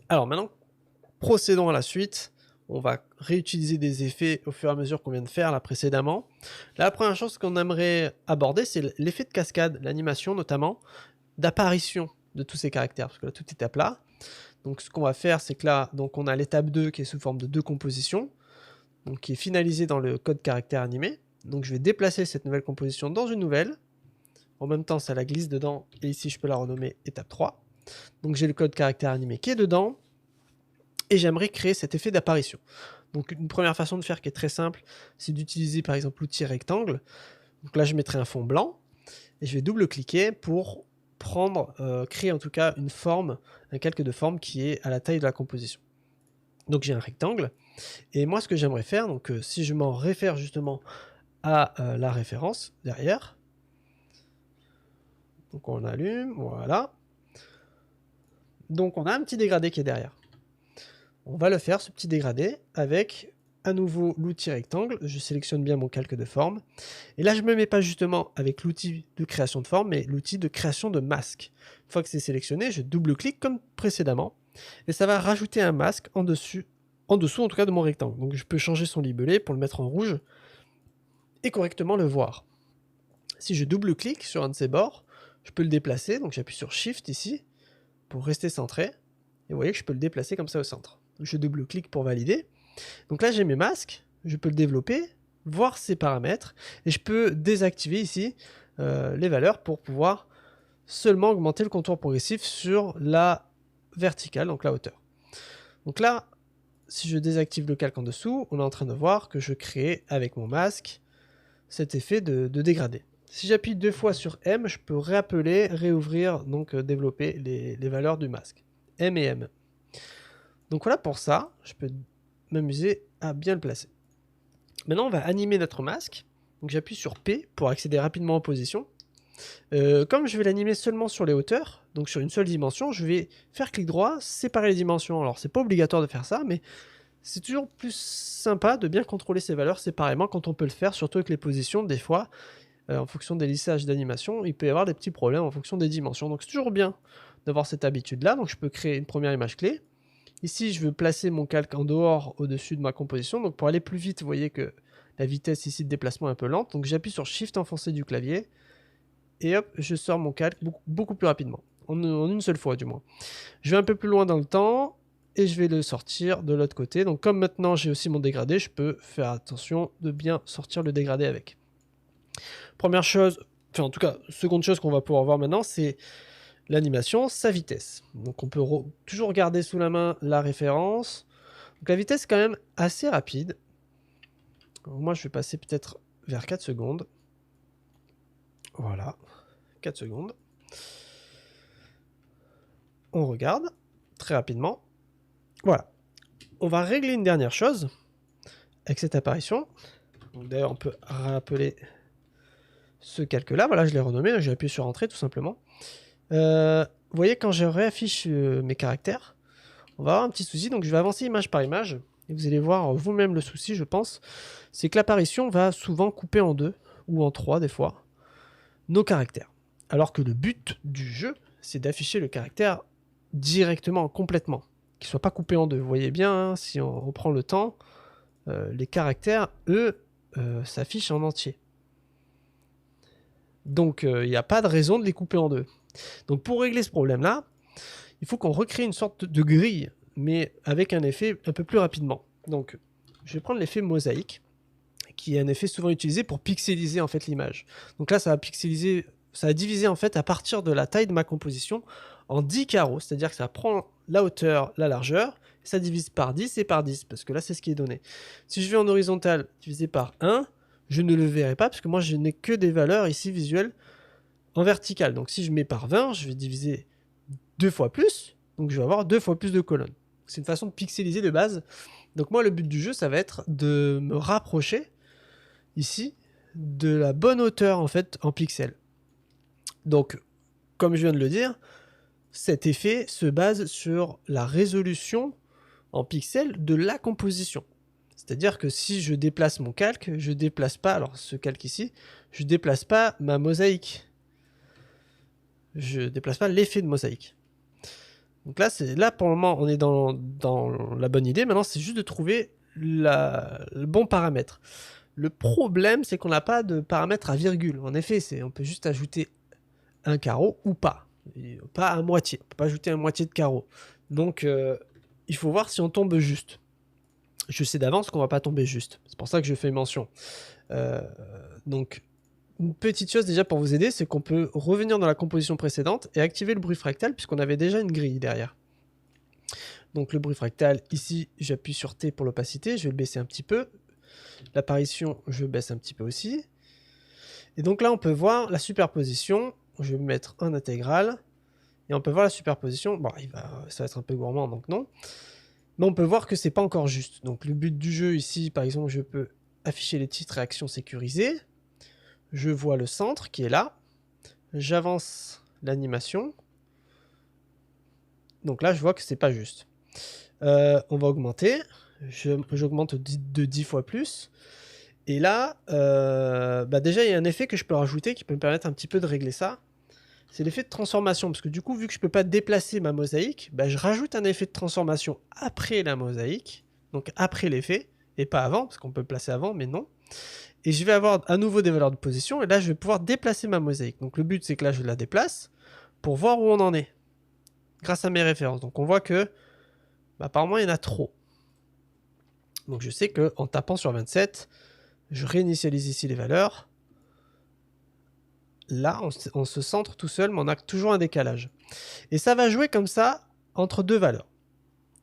Alors maintenant, procédons à la suite. On va réutiliser des effets au fur et à mesure qu'on vient de faire là précédemment. La première chose qu'on aimerait aborder, c'est l'effet de cascade, l'animation notamment, d'apparition de tous ces caractères, parce que là tout est à plat. Donc ce qu'on va faire, c'est que là, donc on a l'étape 2 qui est sous forme de 2 compositions, donc qui est finalisée dans le code caractère animé. Donc je vais déplacer cette nouvelle composition dans une nouvelle. En même temps, ça la glisse dedans, et ici je peux la renommer étape 3. Donc j'ai le code caractère animé qui est dedans, et j'aimerais créer cet effet d'apparition. Donc une première façon de faire qui est très simple, c'est d'utiliser par exemple l'outil rectangle. Donc là je mettrai un fond blanc, et je vais double-cliquer pour créer en tout cas une forme, un calque de forme qui est à la taille de la composition. Donc j'ai un rectangle, et moi ce que j'aimerais faire, donc si je m'en réfère justement à la référence derrière, donc on allume, voilà. Donc on a un petit dégradé qui est derrière. On va le faire, ce petit dégradé, avec à nouveau l'outil rectangle. Je sélectionne bien mon calque de forme. Et là, je ne me mets pas justement avec l'outil de création de forme, mais l'outil de création de masque. Une fois que c'est sélectionné, je double-clique comme précédemment. Et ça va rajouter un masque en dessous en tout cas de mon rectangle. Donc je peux changer son libellé pour le mettre en rouge et correctement le voir. Si je double-clique sur un de ces bords, je peux le déplacer. Donc j'appuie sur Shift ici pour rester centré. Et vous voyez que je peux le déplacer comme ça au centre. Je double-clique pour valider. Donc là, j'ai mes masques. Je peux le développer, voir ses paramètres. Et je peux désactiver ici les valeurs pour pouvoir seulement augmenter le contour progressif sur la verticale, donc la hauteur. Donc là, si je désactive le calque en dessous, on est en train de voir que je crée avec mon masque cet effet de dégradé. Si j'appuie 2 fois sur M, je peux réappeler, réouvrir, donc développer les valeurs du masque. M et M. Donc voilà pour ça, je peux m'amuser à bien le placer. Maintenant, on va animer notre masque. Donc j'appuie sur P pour accéder rapidement en position. Comme je vais l'animer seulement sur les hauteurs, donc sur une seule dimension, je vais faire clic droit, séparer les dimensions. Alors c'est pas obligatoire de faire ça, mais c'est toujours plus sympa de bien contrôler ces valeurs séparément quand on peut le faire, surtout avec les positions. Des fois, en fonction des lissages d'animation, il peut y avoir des petits problèmes en fonction des dimensions. Donc c'est toujours bien d'avoir cette habitude-là. Donc je peux créer une première image clé. Ici, je veux placer mon calque en dehors, au-dessus de ma composition. Donc pour aller plus vite, vous voyez que la vitesse ici de déplacement est un peu lente. Donc j'appuie sur Shift enfoncé du clavier. Et hop, je sors mon calque beaucoup plus rapidement. En une seule fois, du moins. Je vais un peu plus loin dans le temps. Et je vais le sortir de l'autre côté. Donc comme maintenant j'ai aussi mon dégradé, je peux faire attention de bien sortir le dégradé avec. Première chose, enfin en tout cas, seconde chose qu'on va pouvoir voir maintenant, c'est l'animation, sa vitesse. Donc on peut toujours garder sous la main la référence. Donc la vitesse est quand même assez rapide. Donc moi je vais passer peut-être vers 4 secondes. Voilà, 4 secondes. On regarde très rapidement. Voilà. On va régler une dernière chose avec cette apparition. D'ailleurs on peut rappeler ce calque là. Voilà, je l'ai renommé, j'ai appuyé sur Entrée tout simplement. Vous voyez, quand je réaffiche mes caractères, on va avoir un petit souci. Donc je vais avancer image par image. Et vous allez voir vous-même le souci, je pense. C'est que l'apparition va souvent couper en 2, ou en 3 des fois, nos caractères. Alors que le but du jeu, c'est d'afficher le caractère directement, complètement. Qu'il ne soit pas coupé en 2. Vous voyez bien, hein, si on reprend le temps, les caractères, eux, s'affichent en entier. Donc il n'y a pas de raison de les couper en 2. Donc pour régler ce problème-là, il faut qu'on recrée une sorte de grille, mais avec un effet un peu plus rapidement. Donc je vais prendre l'effet mosaïque, qui est un effet souvent utilisé pour pixeliser en fait l'image. Donc là ça va pixeliser, ça va diviser en fait à partir de la taille de ma composition en 10 carreaux, c'est-à-dire que ça prend la hauteur, la largeur, et ça divise par 10 et par 10, parce que là c'est ce qui est donné. Si je vais en horizontal divisé par 1, je ne le verrai pas, parce que moi je n'ai que des valeurs ici visuelles en vertical. Donc si je mets par 20, je vais diviser 2 fois plus, donc je vais avoir 2 fois plus de colonnes. C'est une façon de pixeliser de base. Donc moi le but du jeu ça va être de me rapprocher ici de la bonne hauteur en fait en pixels. Donc comme je viens de le dire, cet effet se base sur la résolution en pixels de la composition. C'est-à-dire que si je déplace mon calque, je déplace pas, alors ce calque ici, je déplace pas ma mosaïque. Je déplace pas l'effet de mosaïque. Donc là pour le moment, on est dans la bonne idée. Maintenant, c'est juste de trouver le bon paramètre. Le problème, c'est qu'on n'a pas de paramètre à virgule. En effet, on peut juste ajouter un carreau ou pas. Et pas à moitié. On peut pas ajouter à moitié de carreau. Donc, il faut voir si on tombe juste. Je sais d'avance qu'on va pas tomber juste. C'est pour ça que je fais mention. Donc, une petite chose déjà pour vous aider, c'est qu'on peut revenir dans la composition précédente et activer le bruit fractal puisqu'on avait déjà une grille derrière. Donc le bruit fractal, ici j'appuie sur T pour l'opacité, je vais le baisser un petit peu. L'apparition, je baisse un petit peu aussi. Et donc là on peut voir la superposition, je vais mettre en intégrale. Et on peut voir la superposition, bon ça va être un peu gourmand donc non. Mais on peut voir que c'est pas encore juste. Donc le but du jeu ici, par exemple, je peux afficher les titres et actions sécurisées. Je vois le centre qui est là. J'avance l'animation. Donc là, je vois que c'est pas juste. On va augmenter. J'augmente de 10 fois plus. Et là, déjà, il y a un effet que je peux rajouter qui peut me permettre un petit peu de régler ça. C'est l'effet de transformation. Parce que du coup, vu que je peux pas déplacer ma mosaïque, je rajoute un effet de transformation après la mosaïque. Donc après l'effet. Et pas avant, parce qu'on peut le placer avant, mais non. Et je vais avoir à nouveau des valeurs de position. Et là, je vais pouvoir déplacer ma mosaïque. Donc le but, c'est que là, je la déplace pour voir où on en est. Grâce à mes références. Donc on voit que apparemment, il y en a trop. Donc je sais qu'en tapant sur 27, je réinitialise ici les valeurs. Là, on se centre tout seul, mais on a toujours un décalage. Et ça va jouer comme ça entre deux valeurs.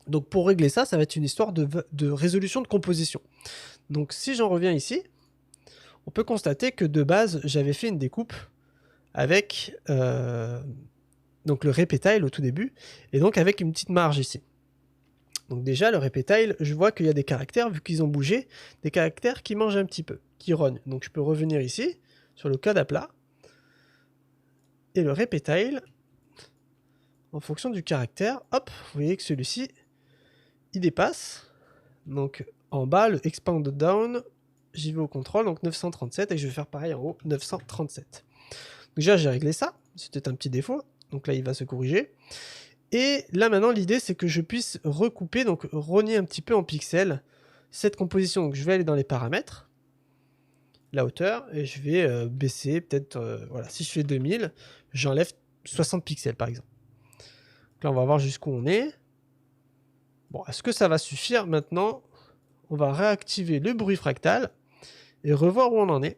Donc pour régler ça, ça va être une histoire de résolution de composition. Donc si j'en reviens ici, on peut constater que de base, j'avais fait une découpe avec donc le répétile au tout début, et donc avec une petite marge ici. Donc déjà, le répétile, je vois qu'il y a des caractères, vu qu'ils ont bougé, des caractères qui mangent un petit peu, qui rognent. Donc je peux revenir ici, sur le code à plat, et le répétile, en fonction du caractère, hop, vous voyez que celui-ci, il dépasse. Donc en bas, le expand down, j'y vais au contrôle, donc 937, et je vais faire pareil en haut, 937. Déjà, j'ai réglé ça, c'était un petit défaut, donc là, il va se corriger. Et là, maintenant, l'idée, c'est que je puisse recouper, donc rogner un petit peu en pixels cette composition. Donc je vais aller dans les paramètres, la hauteur, et je vais baisser peut-être, voilà, si je fais 2000, j'enlève 60 pixels par exemple. Donc là, on va voir jusqu'où on est. Bon, est-ce que ça va suffire? Maintenant, on va réactiver le bruit fractal et revoir où on en est.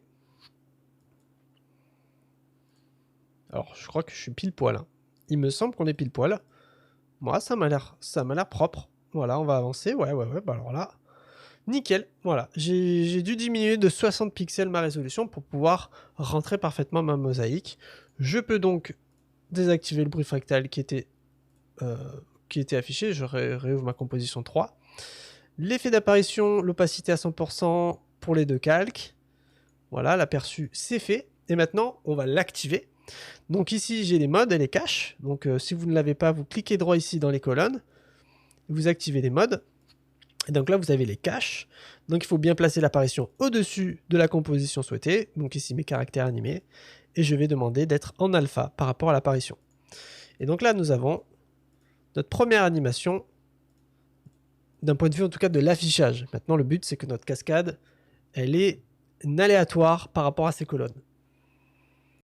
Alors, je crois que je suis pile poil. Hein. Il me semble qu'on est pile poil. Moi, ça m'a l'air propre. Voilà, on va avancer. Ouais, alors là, nickel. Voilà, j'ai dû diminuer de 60 pixels ma résolution pour pouvoir rentrer parfaitement ma mosaïque. Je peux donc désactiver le bruit fractal qui était affiché. Je réouvre ma composition 3. L'effet d'apparition, l'opacité à 100% pour les deux calques. Voilà, l'aperçu, c'est fait. Et maintenant, on va l'activer. Donc ici, j'ai les modes et les caches. Donc si vous ne l'avez pas, vous cliquez droit ici dans les colonnes. Vous activez les modes. Et donc là, vous avez les caches. Donc il faut bien placer l'apparition au-dessus de la composition souhaitée. Donc ici, mes caractères animés. Et je vais demander d'être en alpha par rapport à l'apparition. Et donc là, nous avons notre première animation d'un point de vue en tout cas de l'affichage. Maintenant, le but, c'est que notre cascade, elle est aléatoire par rapport à ces colonnes.